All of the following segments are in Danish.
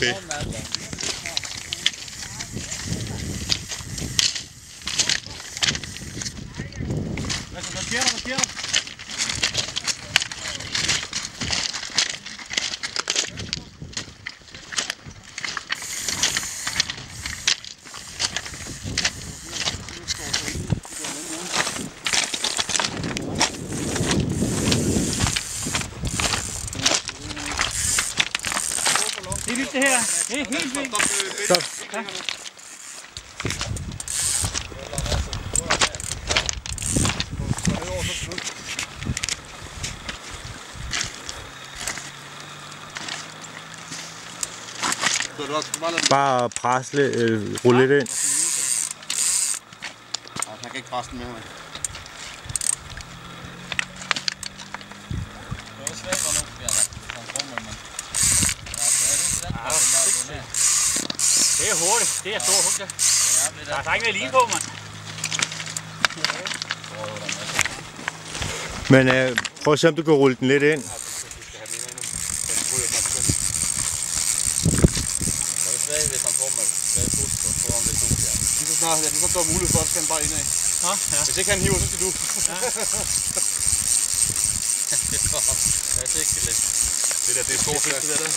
Okay. Hvad sker der? Det er vildt det her. Det er helt vildt. Stop. Ja. Bare presse lidt, rulle lidt ind. Jeg kan ikke presse den mere. Det er også svært at lukke Det er hurtigt. Det er stor hug, der. Der er ikke noget lige på, mand. Men prøv at se, om du kan rulle den lidt ind. Lige så stor mulighed for, at skal han bare indad. Ja. Hvis ikke han hiver, så skal du. Ja. Det er stor fisk, det der.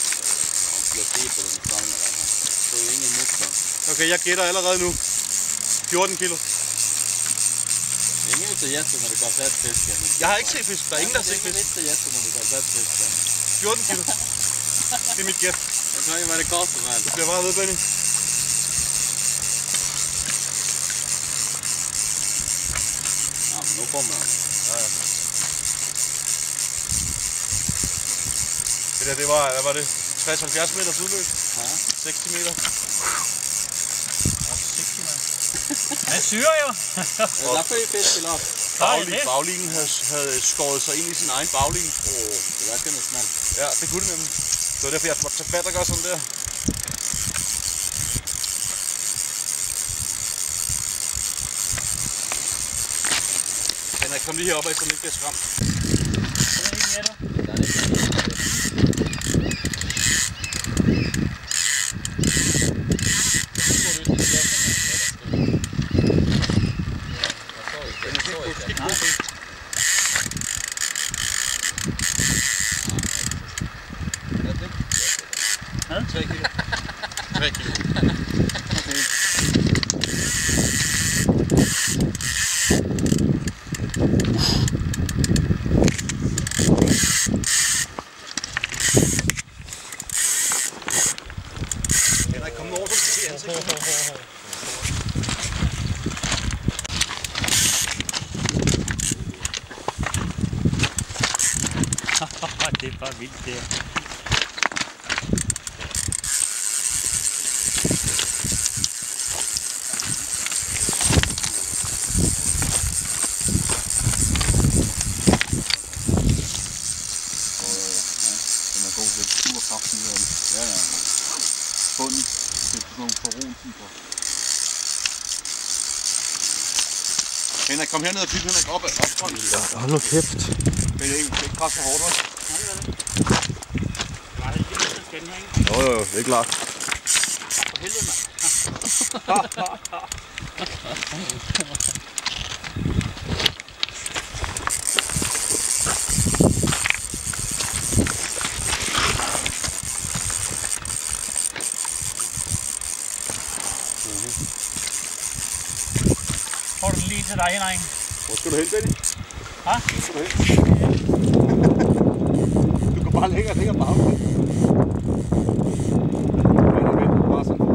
Okay, jeg gætter allerede nu. 14 kilo. Ingen til Jesper, når det går fat fisk. Jeg har ikke set fisk. Der er ingen, der har set fisk. Ingen til Jesper, når det går fat fisk. 14 kilo. Det er mit gæt. Jeg tror ikke, hvad det koster, mand. Du bliver bare ved, Benny. Ja, men nu kommer han. Ja. Det der, det var, hvad var det? 60-70 meters udløb? Ja. 60 meter. Han syrer jo. Der får I fisk op. Baglinen havde skåret sig ind i sin egen bagline. Det var ikke noget smalt. Ja, det kunne det nemlig. Det var derfor, jeg måtte tage fat og gøre sådan der. Henrik, kom lige heroppe, så den ikke bliver skræmt. Hvad? 3 kilo. 3 kilo. Okay. Henrik, kom nu over, så du kan se ansigtet. Det er bare vildt, det her. Bunden til sådan nogle forroen-typer. Henrik, kom herned og dyb, Henrik, op front. Ja, hold nu kæft. Men det er ikke kraft for hårdt, også. Var det ikke det, skal den her, ikke? Jo, det er klart. For helvede, mand. Får du den lige til dig, Henrik? Hvor skal du hen, Benny? Hva? Hvor skal du hen? Du går bare længere og længere bag. Vent, bare sådan for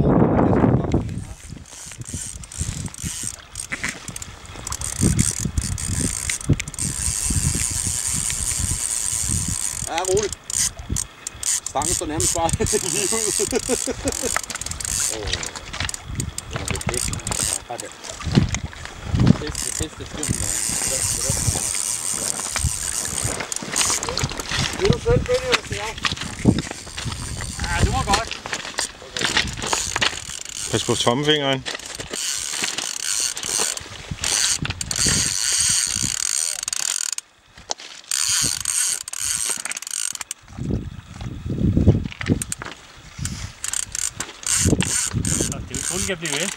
Ja, roligt. Stangen står nærmest bare lige ud. Den er lidt fedt, man. Bare det. Sidste stund, Det er du selv, Benny, eller skal jeg? Ja, du må godt. Pas på tommefingeren. tror, den kan blive ved.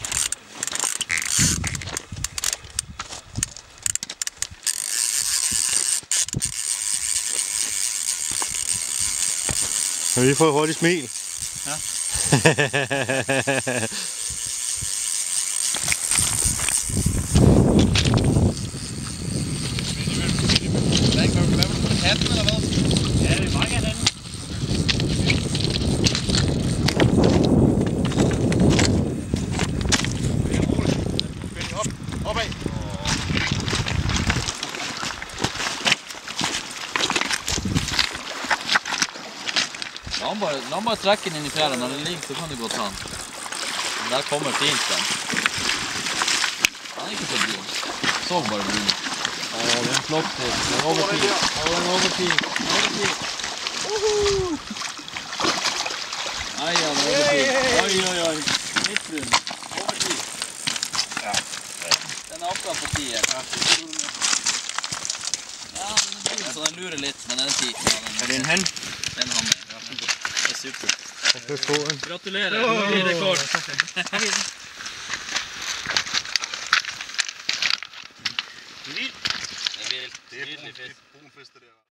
Har vi fået hurtigt smil? Ja. Hatten eller hvad? Ja, det er meget gerne den. Opad. La han bare trekke den inn i fjæra. Når den ligger, så kan du godt ta den. Den der kommer fint den. Han er ikke så blid. Så bare blid. Åh, det er en flott tid. Det er overtid. Åh, det er overtid. Overtid. Nei, ja, det er overtid. Oi. Midtbrun. Overtid. Ja. Den er akkurat på 10. Ja, den er fin, så den lurer litt, men den er 10. Er det en han? Den har med. Ja, super. Det er super. Jeg skal få en. Gratulerer. Det er rekord. Vildt. Det er vildt. Nydelig fisk. Brun fisk, det der.